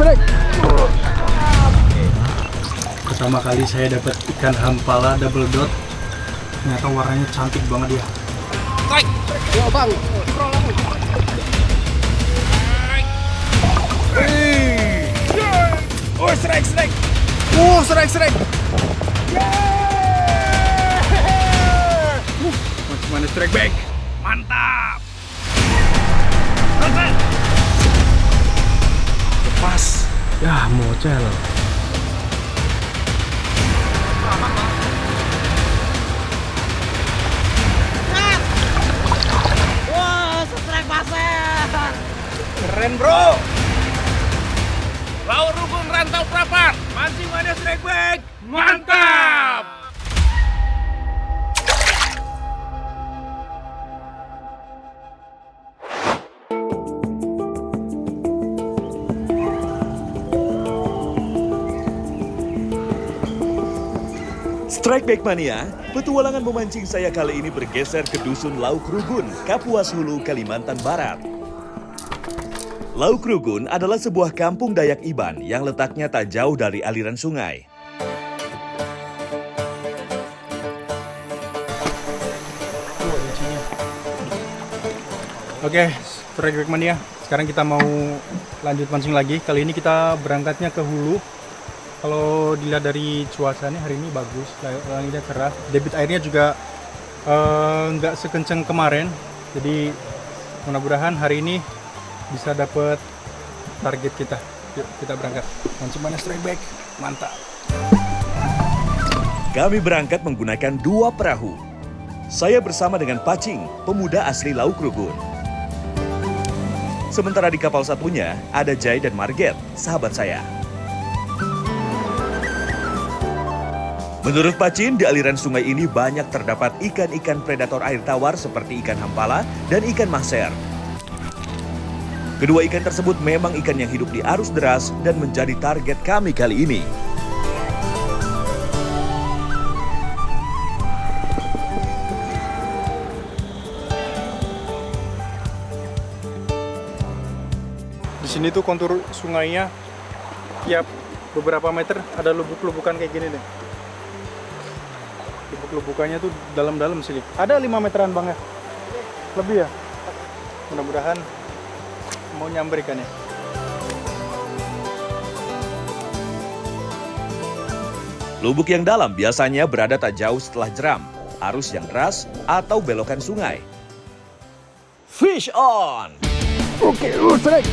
strike. Pertama kali saya dapat ikan hampala double dot. Ternyata warnanya cantik banget ya. Strike. Yo bang. Oh, strike. Strike. Macam mana strike back? Mantap. Lepas. Ya mocel. Wah, strike pasir. Keren bro. Laut Rugun Rantau Prapat. Mancing mana strike back. Mantap. Strike Back Mania, petualangan memancing saya kali ini bergeser ke Dusun Lauk Rugun, Kapuas Hulu, Kalimantan Barat. Lauk Rugun adalah sebuah kampung Dayak Iban yang letaknya tak jauh dari aliran sungai. Oke, strike back mania. Sekarang kita mau lanjut mancing lagi. Kali ini kita berangkatnya ke hulu. Kalau dilihat dari cuacanya hari ini bagus, langitnya cerah. Debit airnya juga nggak sekencang kemarin. Jadi mudah-mudahan hari ini bisa dapat target kita. Yuk kita berangkat. Mancing mana strike back? Mantap. Kami berangkat menggunakan 2 perahu. Saya bersama dengan Pacing, pemuda asli Lauk Rugun. Sementara di kapal satunya ada Jai dan Marget, sahabat saya. Menurut Pacin, di aliran sungai ini banyak terdapat ikan-ikan predator air tawar seperti ikan hampala dan ikan maser. Kedua ikan tersebut memang ikan yang hidup di arus deras dan menjadi target kami kali ini. Di sini tuh kontur sungainya tiap beberapa meter ada lubuk-lubukan kayak gini deh. Lubuk-lubukannya tuh dalam-dalam sih. Ada 5 meteran bang ya? Lebih ya? Mudah-mudahan mau nyamber ikannya. Lubuk yang dalam biasanya berada tak jauh setelah jeram, arus yang deras, atau belokan sungai. Fish on! Oke, strike!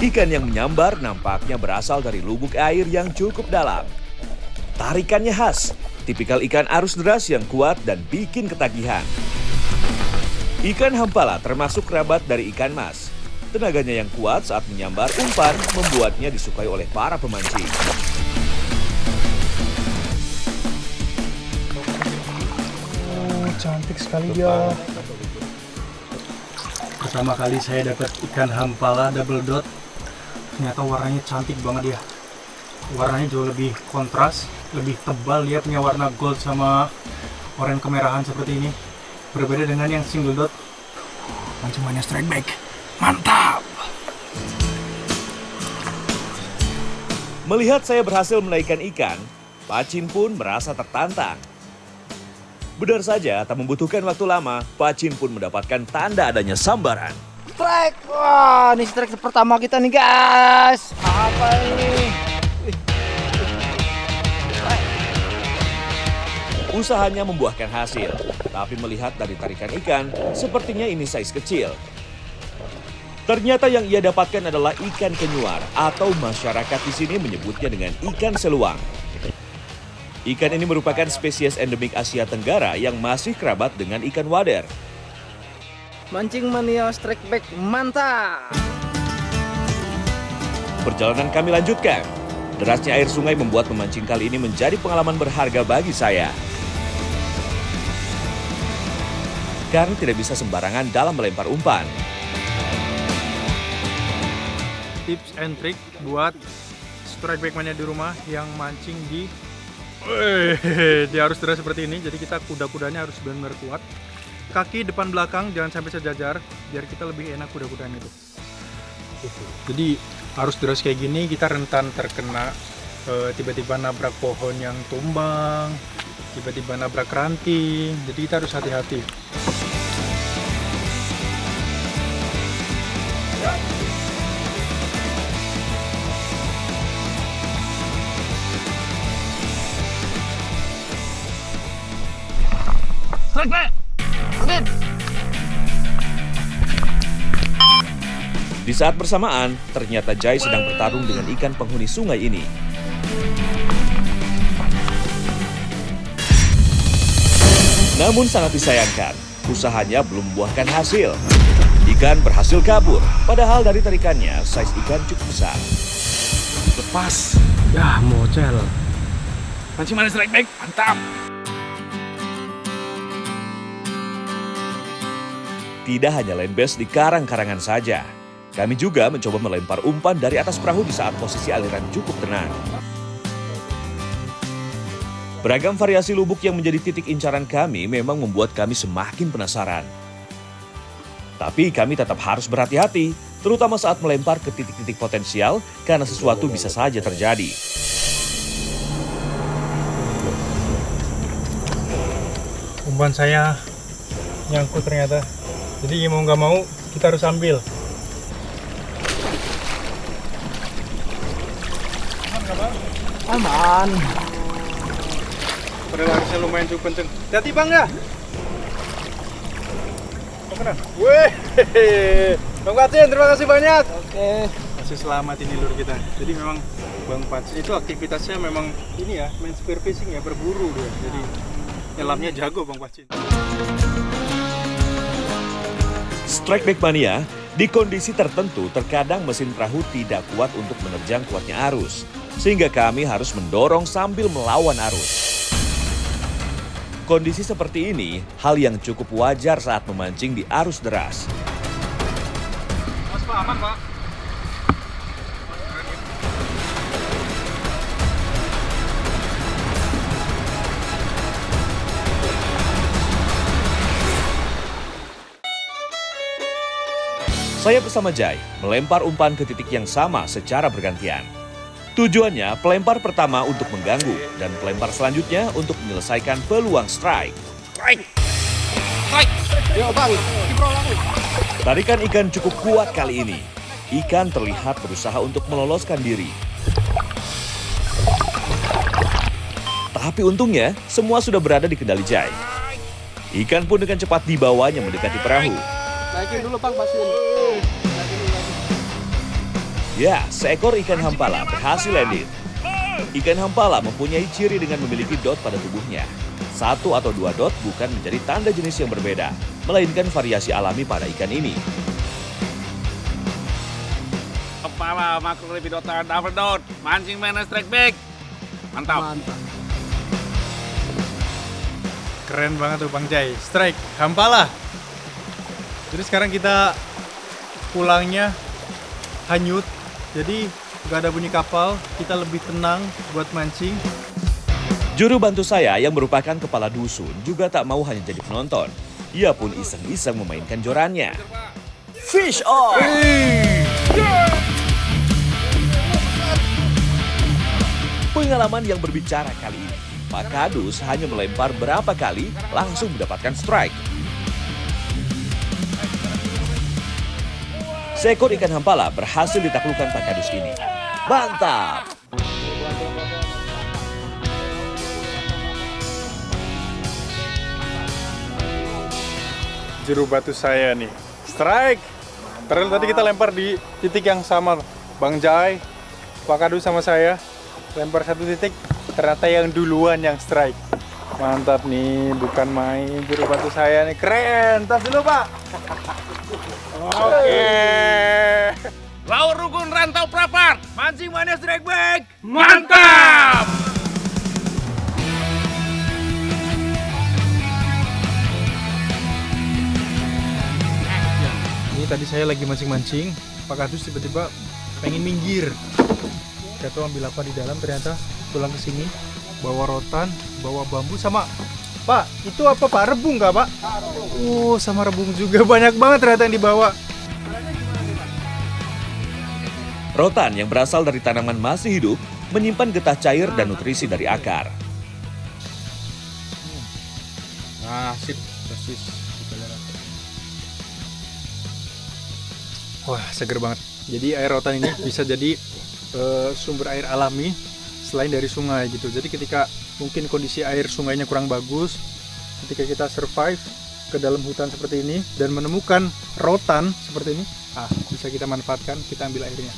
Ikan yang menyambar nampaknya berasal dari lubuk air yang cukup dalam. Tarikannya khas, tipikal ikan arus deras yang kuat dan bikin ketagihan. Ikan hampala termasuk kerabat dari ikan mas. Tenaganya yang kuat saat menyambar umpan membuatnya disukai oleh para pemancing. Oh, cantik sekali dia. Pertama kali saya dapat ikan hampala double dot. Ternyata warnanya cantik banget ya. Warnanya jauh lebih kontras, lebih tebal. Dia punya warna gold sama oranye kemerahan seperti ini. Berbeda dengan yang single dot. Mancing mania strike back. Mantap! Melihat saya berhasil menaikkan ikan, Pacin pun merasa tertantang. Benar saja, tak membutuhkan waktu lama, Pacin pun mendapatkan tanda adanya sambaran. Strike. Wah, ini strike pertama kita nih, guys. Apa ini? Usahanya membuahkan hasil, tapi melihat dari tarikan ikan, sepertinya ini size kecil. Ternyata yang ia dapatkan adalah ikan kenyuar atau masyarakat di sini menyebutnya dengan ikan seluang. Ikan ini merupakan spesies endemik Asia Tenggara yang masih kerabat dengan ikan wader. Mancing mania strike back mantap. Perjalanan kami lanjutkan. Derasnya air sungai membuat memancing kali ini menjadi pengalaman berharga bagi saya. Karena tidak bisa sembarangan dalam melempar umpan. Tips and trick buat strike back mania di rumah yang mancing di harus deras seperti ini. Jadi kita kuda-kudanya harus benar-benar kuat. kaki depan belakang jangan sampai sejajar biar kita lebih enak kuda-kudaan itu. Jadi arus deras kayak gini kita rentan terkena tiba-tiba nabrak pohon yang tumbang, tiba-tiba nabrak ranting. Jadi kita harus hati-hati. Di saat bersamaan, ternyata Jai sedang bertarung dengan ikan penghuni sungai ini. Namun sangat disayangkan, usahanya belum membuahkan hasil. Ikan berhasil kabur, padahal dari tarikannya, size ikan cukup besar. Lepas. Ya, mocel. Mancing manis strike back. Mantap. Tidak hanya land bass di karang-karangan saja. Kami juga mencoba melempar umpan dari atas perahu di saat posisi aliran cukup tenang. Beragam variasi lubuk yang menjadi titik incaran kami memang membuat kami semakin penasaran. Tapi kami tetap harus berhati-hati, terutama saat melempar ke titik-titik potensial karena sesuatu bisa saja terjadi. Umpan saya nyangkut ternyata. Jadi mau nggak mau kita harus ambil. Aman. Padahal harusnya lumayan cukup kenceng. Hati bang ya. Kemana? Wih, Bang Pacin, terima kasih banyak. Oke. Masih selamat ini lur kita. Jadi memang Bang Pacin itu aktivitasnya memang ini ya, main spearfishing ya, berburu dia. Jadi nyelamnya jago Bang Pacin. Strike back mania, di kondisi tertentu terkadang mesin perahu tidak kuat untuk menerjang kuatnya arus. Sehingga kami harus mendorong sambil melawan arus. Kondisi seperti ini, hal yang cukup wajar saat memancing di arus deras. Mas Pak, aman Pak. Saya bersama Jai melempar umpan ke titik yang sama secara bergantian. Tujuannya, pelempar pertama untuk mengganggu dan pelempar selanjutnya untuk menyelesaikan peluang strike. Yo bang, kiprol aku. Tarikan ikan cukup kuat kali ini. Ikan terlihat berusaha untuk meloloskan diri. Tapi untungnya, semua sudah berada di kendali Jai. Ikan pun dengan cepat dibawanya mendekati perahu. Naikin dulu bang, Pacin. Ya, seekor ikan hampala berhasil landed. Ikan hampala mempunyai ciri dengan memiliki dot pada tubuhnya. 1 atau 2 dot bukan menjadi tanda jenis yang berbeda, melainkan variasi alami pada ikan ini. Kepala makro lebih dotan double dot. Mancing manis strike back. Mantap. Mantap. Keren banget tuh Bang Jai. Strike, hampala. Jadi sekarang kita pulangnya hanyut. Jadi gak ada bunyi kapal, kita lebih tenang buat mancing. Juru bantu saya yang merupakan kepala dusun juga tak mau hanya jadi penonton. Ia pun iseng-iseng memainkan jorannya. Fish on! Pengalaman yang berbicara kali ini. Pak Kadus hanya melempar berapa kali langsung mendapatkan strike. Seekor ikan hampala berhasil ditaklukkan Pak Kadus ini. Mantap! Juru batu saya nih. Strike! Padahal tadi kita lempar di titik yang sama. Bang Jai, Pak Kadus sama saya lempar satu titik, ternyata yang duluan yang strike. Mantap nih, bukan main juru batu saya nih. Keren! Tas dulu Pak! Oke. Laut Rukun Rantau Prapar. Mancing manis strike back. Mantap. Ini tadi saya lagi mancing-mancing, Pak Kadus tiba-tiba pengen minggir. Saya tuh ambil apa di dalam, ternyata pulang ke sini bawa rotan, bawa bambu sama Pak, itu apa Pak? Rebung nggak Pak? Oh, sama rebung juga. Banyak banget ternyata yang dibawa. Rotan yang berasal dari tanaman masih hidup menyimpan getah cair dan nutrisi dari akar. Nah, sip. Persis. Wah, seger banget. Jadi air rotan ini bisa jadi sumber air alami selain dari sungai gitu. Jadi ketika mungkin kondisi air sungainya kurang bagus, ketika kita survive ke dalam hutan seperti ini dan menemukan rotan seperti ini, bisa kita manfaatkan, kita ambil airnya.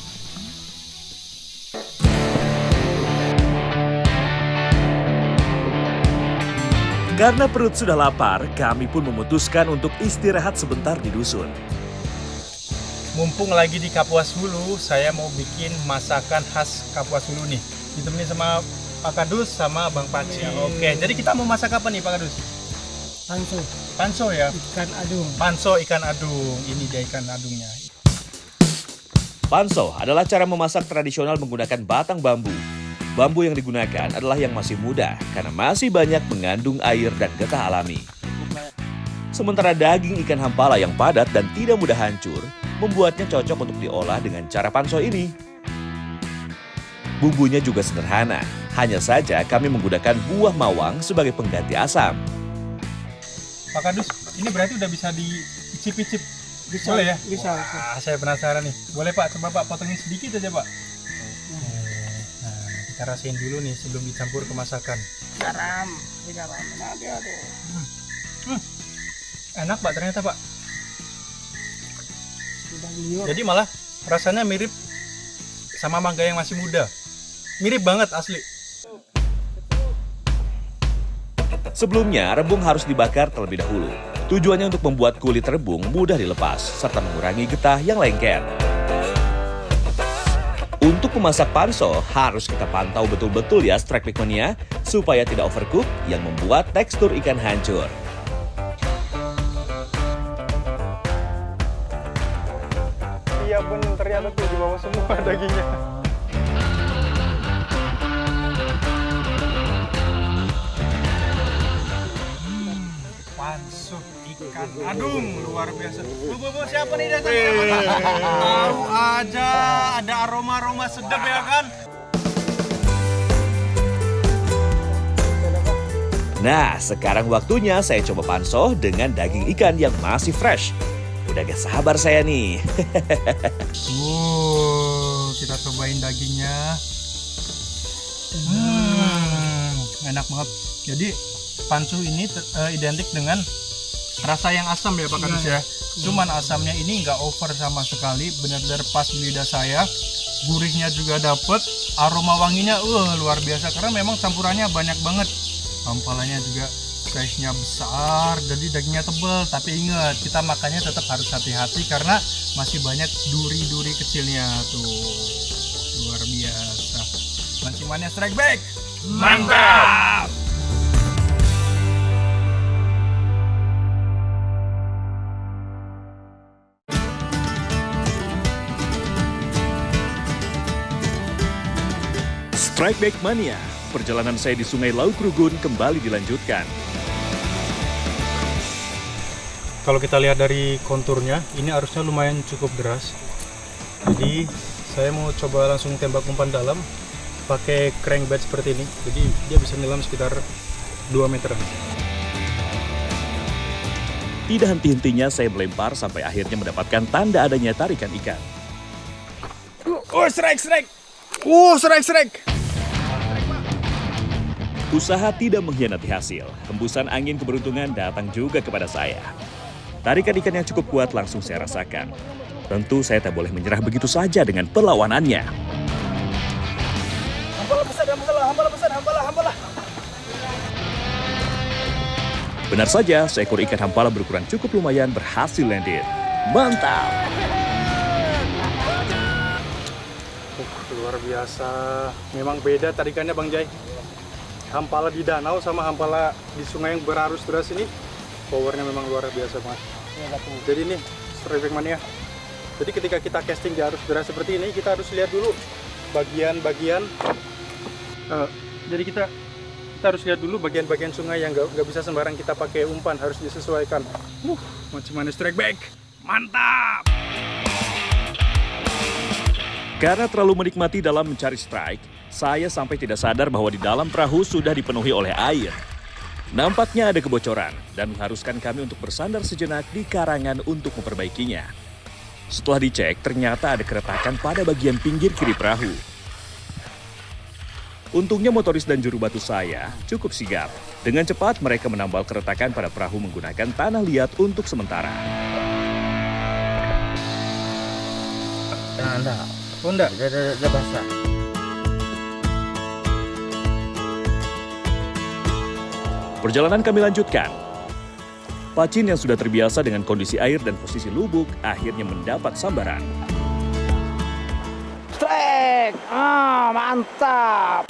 Karena perut sudah lapar, kami pun memutuskan untuk istirahat sebentar di dusun. Mumpung lagi di Kapuas Hulu, saya mau bikin masakan khas Kapuas Hulu nih. Ditemenin sama Pak Kadus sama Bang Paci. Oke, jadi kita mau masak apa nih Pak Kadus? Panso, Panso ya? ikan adung. Panso ikan adung. Ini dia ikan adungnya. Panso adalah cara memasak tradisional menggunakan batang bambu. Bambu yang digunakan adalah yang masih muda karena masih banyak mengandung air dan getah alami. Sementara daging ikan hampala yang padat dan tidak mudah hancur membuatnya cocok untuk diolah dengan cara panso ini. Bumbunya juga sederhana, hanya saja kami menggunakan buah mawang sebagai pengganti asam. Pak Kadus, ini berarti udah bisa dicip-icip. Bisa, Boleh ya? Bisa. Wah, saya penasaran nih. Boleh Pak, coba Pak potongin sedikit aja Pak. Nah, kita rasain dulu nih sebelum dicampur ke masakan. Garam. Nanti aduh. Enak Pak ternyata Pak. Sudah liur. Jadi malah rasanya mirip sama mangga yang masih muda. Mirip banget asli. Sebelumnya, rebung harus dibakar terlebih dahulu. Tujuannya untuk membuat kulit rebung mudah dilepas, serta mengurangi getah yang lengket. Untuk memasak panso, harus kita pantau betul-betul ya Strike Bag Mania, supaya tidak overcook yang membuat tekstur ikan hancur. Iya bener, ternyata tuh di bawah semua dagingnya. Panso ikan adung luar biasa. Bu, siapa nih datang? Tahu aja, ada aroma-aroma sedap ya kan? Nah, sekarang waktunya saya coba panso dengan daging ikan yang masih fresh. Udah gak sabar saya nih. Kita cobain dagingnya. Enak banget. Jadi panso ini identik dengan rasa yang asam ya Pak Kadus ya. Cuman asamnya ini nggak over sama sekali, benar-benar pas di lidah saya. Gurihnya juga dapet, aroma wanginya luar biasa karena memang campurannya banyak banget. Hampalanya juga size-nya besar, jadi dagingnya tebal. Tapi ingat, kita makannya tetap harus hati-hati karena masih banyak duri-duri kecilnya tuh. Luar biasa. Mancing Mania Strike Bag. Mantap! Strike Bag Mania, perjalanan saya di Sungai Lauk Rugun kembali dilanjutkan. Kalau kita lihat dari konturnya, ini arusnya lumayan cukup deras. Jadi saya mau coba langsung tembak umpan dalam pakai crankbait seperti ini. Jadi dia bisa nyelam sekitar 2 meteran. Tidak henti-hentinya saya melempar sampai akhirnya mendapatkan tanda adanya tarikan ikan. Strike! Strike! Usaha tidak mengkhianati hasil. Hembusan angin keberuntungan datang juga kepada saya. Tarikan ikan yang cukup kuat langsung saya rasakan. Tentu saya tak boleh menyerah begitu saja dengan perlawanannya. Hampalah. Benar saja, seekor ikan hampala berukuran cukup lumayan berhasil landed. Mantap! Luar biasa. Memang beda tarikannya Bang Jai. Hampala di danau sama hampala di sungai yang berarus deras ini, powernya memang luar biasa banget. Jadi ini Strike Bag Mania. Jadi ketika kita casting di arus deras seperti ini, kita harus lihat dulu bagian-bagian. Jadi kita kita harus lihat dulu bagian-bagian sungai yang nggak bisa sembarang kita pakai umpan, harus disesuaikan. Mancing manis strike back. Mantap! Karena terlalu menikmati dalam mencari strike, saya sampai tidak sadar bahwa di dalam perahu sudah dipenuhi oleh air. Nampaknya ada kebocoran dan mengharuskan kami untuk bersandar sejenak di karangan untuk memperbaikinya. Setelah dicek, ternyata ada keretakan pada bagian pinggir kiri perahu. Untungnya motoris dan juru batu saya cukup sigap. Dengan cepat mereka menambal keretakan pada perahu menggunakan tanah liat untuk sementara. Enggak. Oh, enggak. Udah basah. Perjalanan kami lanjutkan. Pacin yang sudah terbiasa dengan kondisi air dan posisi lubuk akhirnya mendapat sambaran. Strike! Mantap!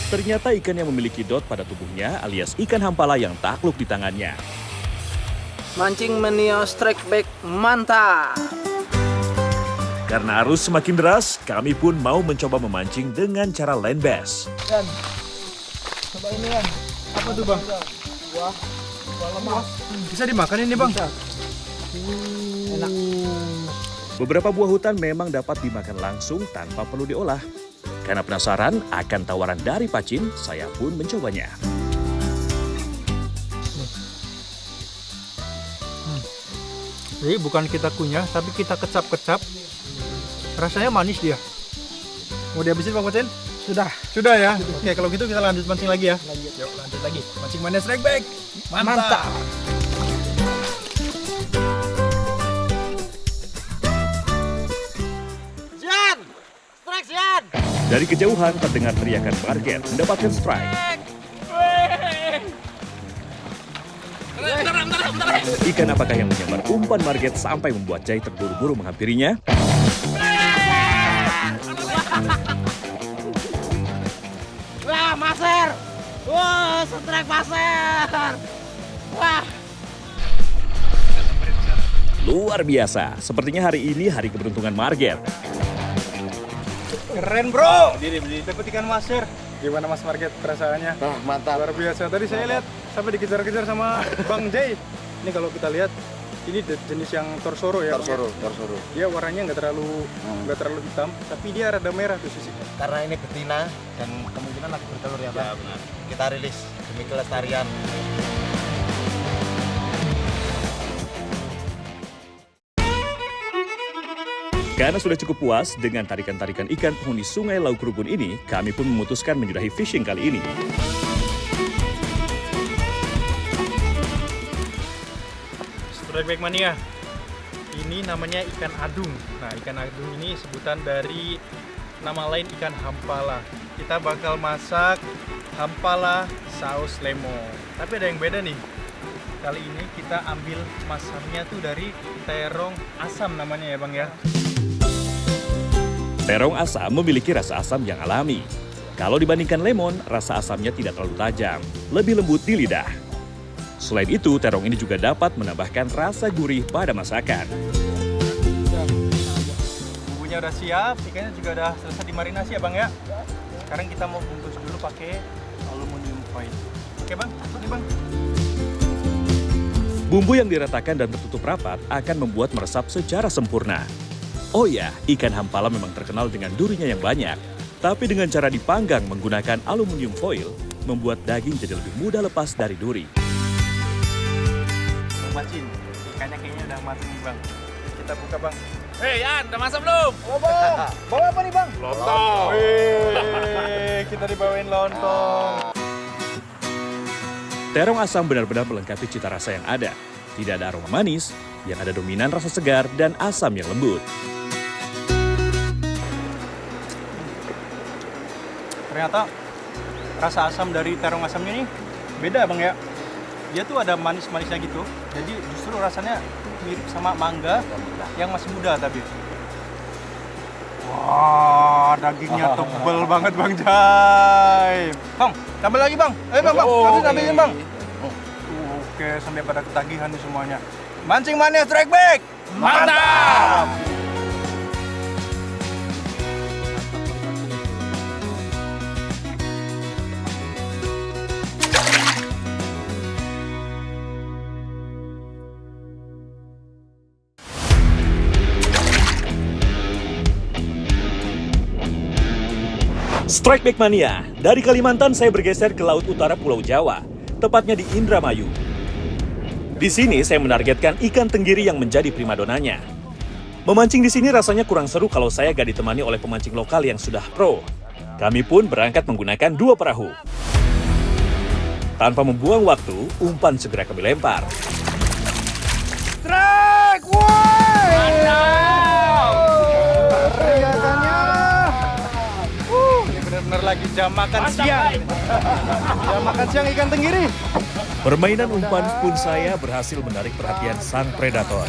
Ternyata ikan yang memiliki dot pada tubuhnya alias ikan hampala yang takluk di tangannya. Mancing Manio strike back mantap! Karena arus semakin deras, kami pun mau mencoba memancing dengan cara land bass. Dan coba ini kan. Apa tuh bang? Buah lemas. Bisa dimakan ini bang? Enak. Beberapa buah hutan memang dapat dimakan langsung tanpa perlu diolah. Karena penasaran akan tawaran dari Pacin, saya pun mencobanya. Jadi bukan kita kunyah, tapi kita kecap-kecap. Rasanya manis dia. Mau dihabisin Bang Pacin? Sudah. Sudah ya? Oke, kalau gitu kita lanjut mancing lagi ya. Yuk, lanjut lagi. Mancing manis strike back. Mantap. Sian! Strike Sian! Dari kejauhan terdengar teriakan Marget mendapatkan strike. Ikan apakah yang menyambar umpan Marget sampai membuat Jai terburu-buru menghampirinya? Wah, maser! Wah, strike maser! Wah! Luar biasa, sepertinya hari ini hari keberuntungan Marget. Keren bro! Dapat ikan maser. Gimana Mas Marget perasaannya? Mantap. Luar biasa. Tadi saya lihat sampai dikejar-kejar sama Bang Jay. Ini kalau kita lihat ini jenis yang torsoro ya. Torsoro. Dia warnanya nggak terlalu hitam, tapi dia rada merah tuh sisi. Karena ini betina dan kemungkinan lagi bertelur ya, Pak. Ya, benar. Kita rilis demi kelestarian. Karena sudah cukup puas dengan tarikan-tarikan ikan penghuni sungai Lauk Rugun ini, kami pun memutuskan menyudahi fishing kali ini. Strike back mania. Ini namanya ikan adung. Nah, ikan adung ini sebutan dari nama lain ikan hampala. Kita bakal masak hampala saus lemon. Tapi ada yang beda nih. Kali ini kita ambil masaknya tuh dari terong asam namanya ya Bang ya. Terong asam memiliki rasa asam yang alami. Kalau dibandingkan lemon, rasa asamnya tidak terlalu tajam, lebih lembut di lidah. Selain itu, terong ini juga dapat menambahkan rasa gurih pada masakan. Bumbunya udah siap, ikannya juga udah selesai dimarinasi ya Bang ya. Sekarang kita mau bungkus dulu pakai aluminium foil. Oke Bang, ini Bang. Bumbu yang diratakan dan tertutup rapat akan membuat meresap secara sempurna. Oh ya, ikan hampala memang terkenal dengan durinya yang banyak. Tapi dengan cara dipanggang menggunakan aluminium foil, membuat daging jadi lebih mudah lepas dari duri. Bang Pacin, ikannya kayaknya udah matang nih Bang. Kita buka Bang. Hei Yan, udah masak belum? Oh, Bang. Bawa apa nih, Bang? Lontong. Kita dibawain lontong. Terong asam benar-benar melengkapi cita rasa yang ada. Tidak ada aroma manis, yang ada dominan rasa segar dan asam yang lembut. Ternyata rasa asam dari terong asamnya ini beda Bang ya. Dia tuh ada manis-manisnya gitu. Jadi justru rasanya mirip sama mangga yang masih muda tapi. Wah, dagingnya tebel banget Bang Jai. Bang, tambah lagi Bang. Bang, habis ambilin Bang. Oke, sampai pada ketagihan nih semuanya. Mancing Mania Strike Back. Mantap! Strike Back Mania, dari Kalimantan saya bergeser ke laut utara Pulau Jawa, tepatnya di Indramayu. Di sini saya menargetkan ikan tenggiri yang menjadi primadonanya. Memancing di sini rasanya kurang seru kalau saya gak ditemani oleh pemancing lokal yang sudah pro. Kami pun berangkat menggunakan 2 perahu. Tanpa membuang waktu, umpan segera kami lempar. Strike! Ini benar-benar lagi jam makan siang. Jam makan siang ikan tenggiri. Permainan umpan pun saya berhasil menarik perhatian sang predator.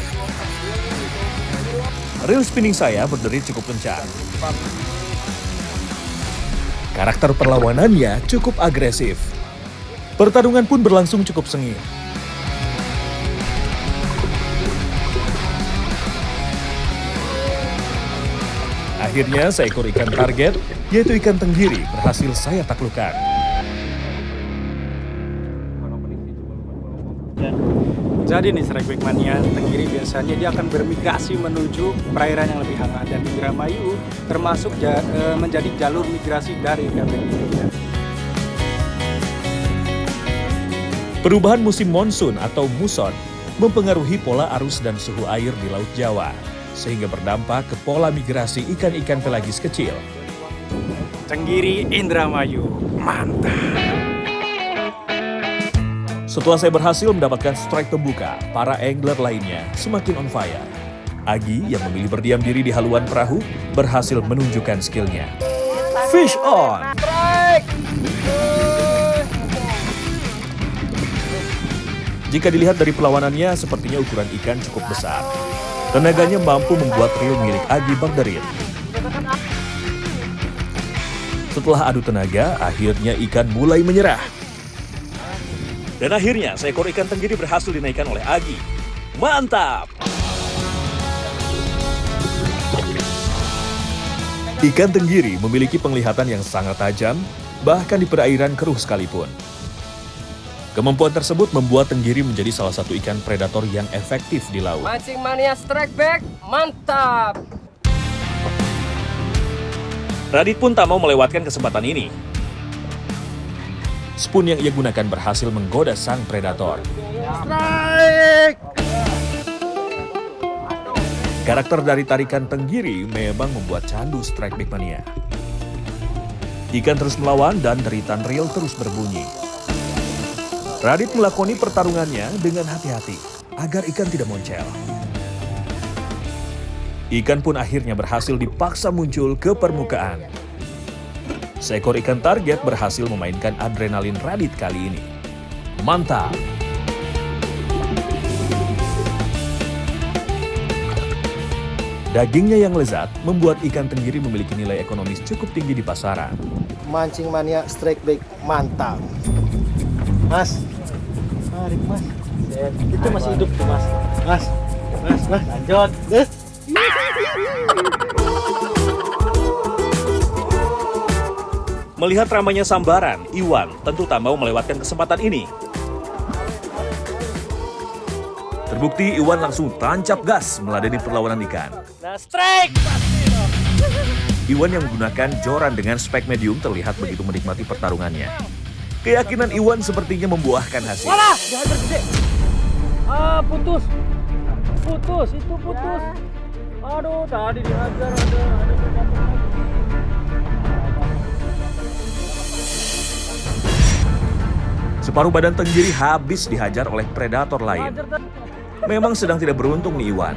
Reel spinning saya berderit cukup kencang. Karakter perlawanannya cukup agresif. Pertarungan pun berlangsung cukup sengit. Akhirnya seekor ikan target, yaitu ikan tenggiri, berhasil saya taklukkan. Jadi nih Strike Back Mania, tenggiri biasanya dia akan bermigrasi menuju perairan yang lebih hangat, dan Indramayu termasuk menjadi jalur migrasi dari ikan tenggiri. Perubahan musim monsun atau muson mempengaruhi pola arus dan suhu air di Laut Jawa, sehingga berdampak ke pola migrasi ikan-ikan pelagis kecil. Tenggiri Indramayu, mantap. Setelah saya berhasil mendapatkan strike pembuka, para angler lainnya semakin on fire. Agi yang memilih berdiam diri di haluan perahu berhasil menunjukkan skillnya. Fish on! Jika dilihat dari perlawanannya, sepertinya ukuran ikan cukup besar. Tenaganya mampu membuat reel milik Agi berderit. Setelah adu tenaga, akhirnya ikan mulai menyerah. Dan akhirnya seekor ikan tenggiri berhasil dinaikkan oleh Agi. Mantap! Ikan tenggiri memiliki penglihatan yang sangat tajam, bahkan di perairan keruh sekalipun. Kemampuan tersebut membuat tenggiri menjadi salah satu ikan predator yang efektif di laut. Mancing Mania Strike Back, mantap! Radit pun tak mau melewatkan kesempatan ini. Spoon yang ia gunakan berhasil menggoda sang predator. Strike! Karakter dari tarikan tenggiri memang membuat candu Strike Back Mania. Ikan terus melawan dan deritan reel terus berbunyi. Radit melakoni pertarungannya dengan hati-hati agar ikan tidak moncel. Ikan pun akhirnya berhasil dipaksa muncul ke permukaan. Seekor ikan target berhasil memainkan adrenalin Radit kali ini. Mantap! Dagingnya yang lezat membuat ikan tenggiri memiliki nilai ekonomis cukup tinggi di pasaran. Mancing Mania Strike Back, mantap. Mas, tarik mas. Itu masih hidup tuh mas. Mas, lanjut. Melihat ramainya sambaran, Iwan tentu tak mau melewatkan kesempatan ini. Terbukti Iwan langsung tancap gas meladeni perlawanan ikan. Nah, strike! Iwan yang menggunakan joran dengan spek medium terlihat begitu menikmati pertarungannya. Keyakinan Iwan sepertinya membuahkan hasil. Walah, dihajar gede. Putus. Itu putus. Aduh, tadi dihajar ada. Separuh badan tenggiri habis dihajar oleh predator lain. Memang sedang tidak beruntung nih Iwan.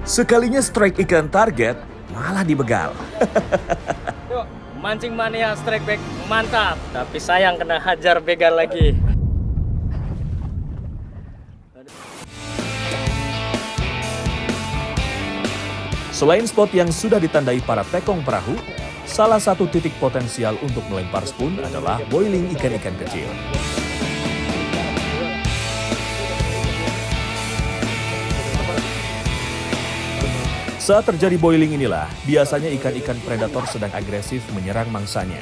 Sekalinya strike ikan target, malah dibegal. Yuk, Mancing Mania Strike Back, mantap. Tapi sayang kena hajar begal lagi. Selain spot yang sudah ditandai para tekong perahu, salah satu titik potensial untuk melempar spoon adalah boiling ikan-ikan kecil. Saat terjadi boiling inilah, biasanya ikan-ikan predator sedang agresif menyerang mangsanya.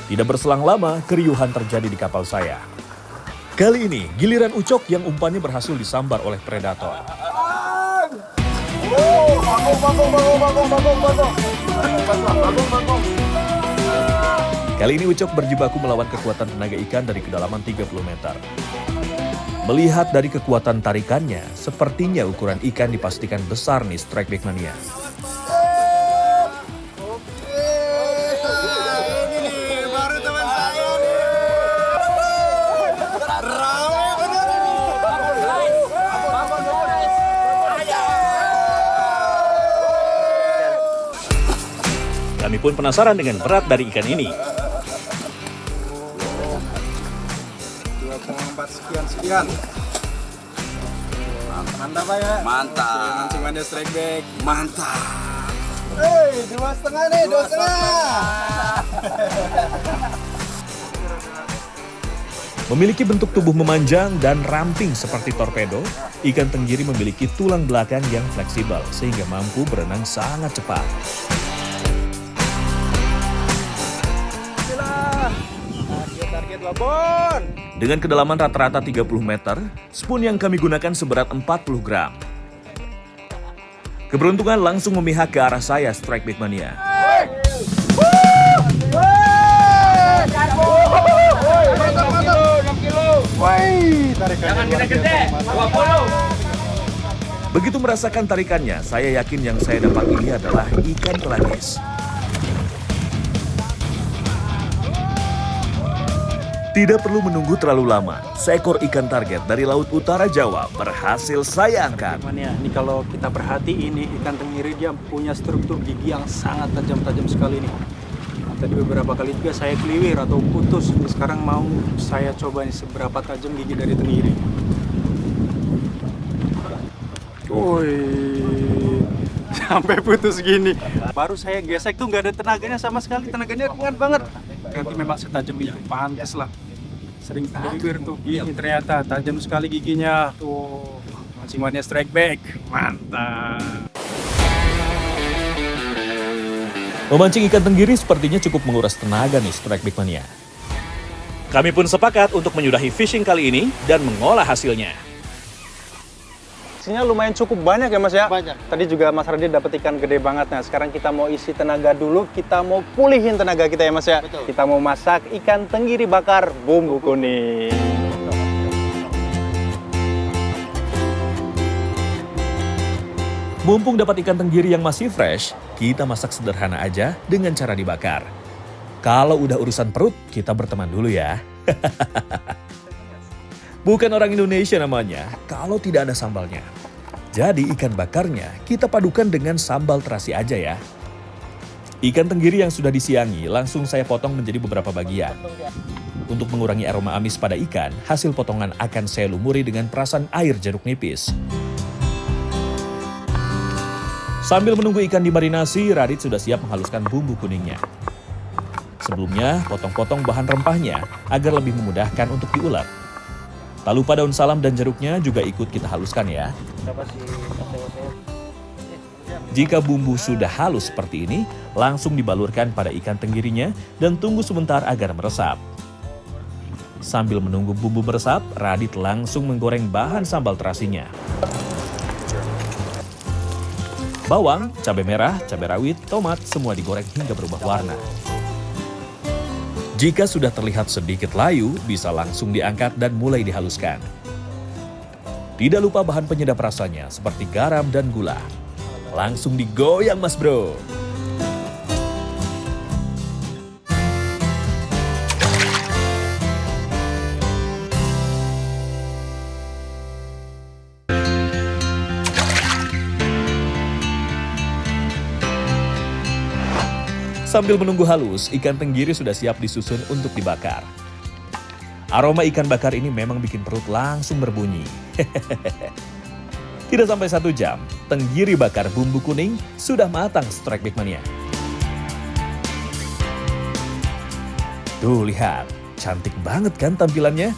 Tidak berselang lama, keriuhan terjadi di kapal saya. Kali ini, giliran Ucok yang umpannya berhasil disambar oleh predator. Kali ini Ucok berjibaku melawan kekuatan tenaga ikan dari kedalaman 30 meter. Melihat dari kekuatan tarikannya, sepertinya ukuran ikan dipastikan besar nih Strike Back Mania. Kami pun penasaran dengan berat dari ikan ini. 2,4 sekian. Mantap Pak ya. Mantap. Mancing Mania Strike Back. Mantap. Hei, 2,5 nih, 2,5. Memiliki bentuk tubuh memanjang dan ramping seperti torpedo, ikan tenggiri memiliki tulang belakang yang fleksibel sehingga mampu berenang sangat cepat. Target babon. Dengan kedalaman rata-rata 30 meter, spoon yang kami gunakan seberat 40 gram. Keberuntungan langsung memihak ke arah saya Strike Back Mania. Jangan gede-gede. 20. Begitu merasakan tarikannya, saya yakin yang saya dapat ini adalah ikan pelagis. Tidak perlu menunggu terlalu lama, seekor ikan target dari Laut Utara Jawa berhasil saya angkat. Mania, ini kalau kita perhatiin nih, ikan tenggiri dia punya struktur gigi yang sangat tajam-tajam sekali nih. Tadi beberapa kali juga saya keliwir atau putus. Sekarang mau saya coba nih seberapa tajam gigi dari tenggiri. Woi, sampai putus gini. Baru saya gesek tuh nggak ada tenaganya sama sekali. Tenaganya ringan banget. Berarti memang setajam itu, pantas lah. Sering keliwir tuh. Ini ternyata tajam sekali giginya. Tuh, Mancing Mania Strike Back. Mantap. Memancing ikan tenggiri sepertinya cukup menguras tenaga nih Strike Back Mania. Kami pun sepakat untuk menyudahi fishing kali ini dan mengolah hasilnya. Hasilnya lumayan cukup banyak ya Mas ya? Banyak. Tadi juga Mas Radit dapat ikan gede banget. Nah sekarang kita mau isi tenaga dulu, kita mau pulihin tenaga kita ya Mas ya? Betul. Kita mau masak ikan tenggiri bakar bumbu kuning. Mumpung dapat ikan tenggiri yang masih fresh, kita masak sederhana aja dengan cara dibakar. Kalau udah urusan perut, kita berteman dulu ya. Bukan orang Indonesia namanya, kalau tidak ada sambalnya. Jadi ikan bakarnya kita padukan dengan sambal terasi aja ya. Ikan tenggiri yang sudah disiangi langsung saya potong menjadi beberapa bagian. Untuk mengurangi aroma amis pada ikan, hasil potongan akan saya lumuri dengan perasan air jeruk nipis. Sambil menunggu ikan dimarinasi, Radit sudah siap menghaluskan bumbu kuningnya. Sebelumnya, potong-potong bahan rempahnya agar lebih memudahkan untuk diulek. Tak lupa daun salam dan jeruknya juga ikut kita haluskan ya. Jika bumbu sudah halus seperti ini, langsung dibalurkan pada ikan tenggirinya dan tunggu sebentar agar meresap. Sambil menunggu bumbu meresap, Radit langsung menggoreng bahan sambal terasinya. Bawang, cabai merah, cabai rawit, tomat, semua digoreng hingga berubah warna. Jika sudah terlihat sedikit layu, bisa langsung diangkat dan mulai dihaluskan. Tidak lupa bahan penyedap rasanya seperti garam dan gula. Langsung digoyang mas bro. Sambil menunggu halus, ikan tenggiri sudah siap disusun untuk dibakar. Aroma ikan bakar ini memang bikin perut langsung berbunyi. Tidak sampai 1 jam, tenggiri bakar bumbu kuning sudah matang Strike Back Mania. Tuh lihat, Cantik banget kan tampilannya?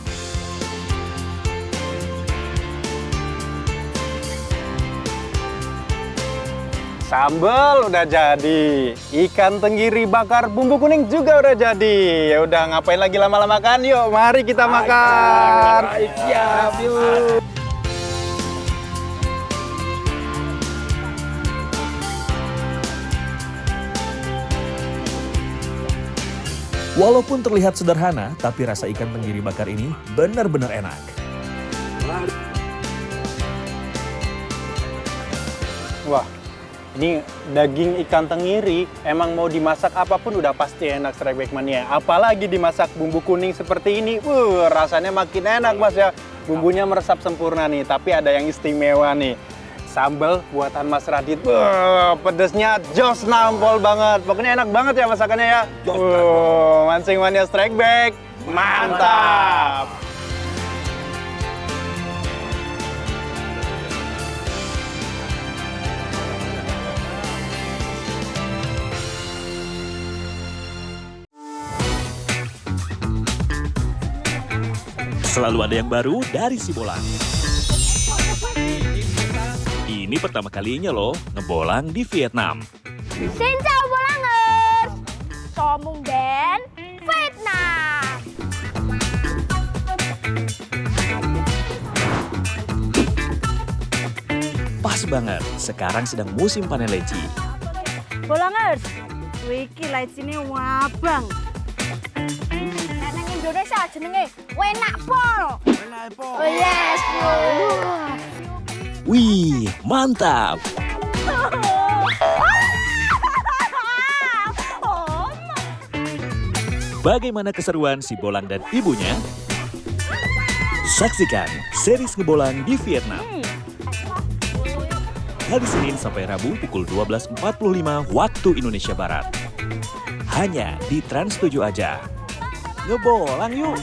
Sambal udah jadi, ikan tenggiri bakar bumbu kuning juga udah jadi. Ya udah ngapain lagi lama-lama kan? Yuk, mari kita makan. Siap, yuk. Walaupun terlihat sederhana, tapi rasa ikan tenggiri bakar ini benar-benar enak. Wah, ini daging ikan tenggiri emang mau dimasak apapun udah pasti enak Strike Back Mania. Apalagi dimasak bumbu kuning seperti ini, rasanya makin enak Mas ya. Bumbunya meresap sempurna nih, tapi ada yang istimewa nih. Sambal buatan Mas Radit, pedesnya jos nampol banget. Pokoknya enak banget ya masakannya ya. Mancing Mania Strike Back, mantap! Selalu ada yang baru dari Sibolang. Ini pertama kalinya loh ngebolang di Vietnam. Xin chào Bolangers, chào mừng đến Vietnam. Pas banget, sekarang sedang musim panen leci. Bolangers, wiki leci-ne wabang. Nang Indonesia jenenge wenak pol. Oh yes, Pol. Wih, mantap! Bagaimana keseruan si Bolang dan ibunya? Saksikan series Ngebolang di Vietnam. Hari Senin sampai Rabu pukul 12.45 waktu Indonesia Barat. Hanya di Trans 7 aja. Ngebolang yuk!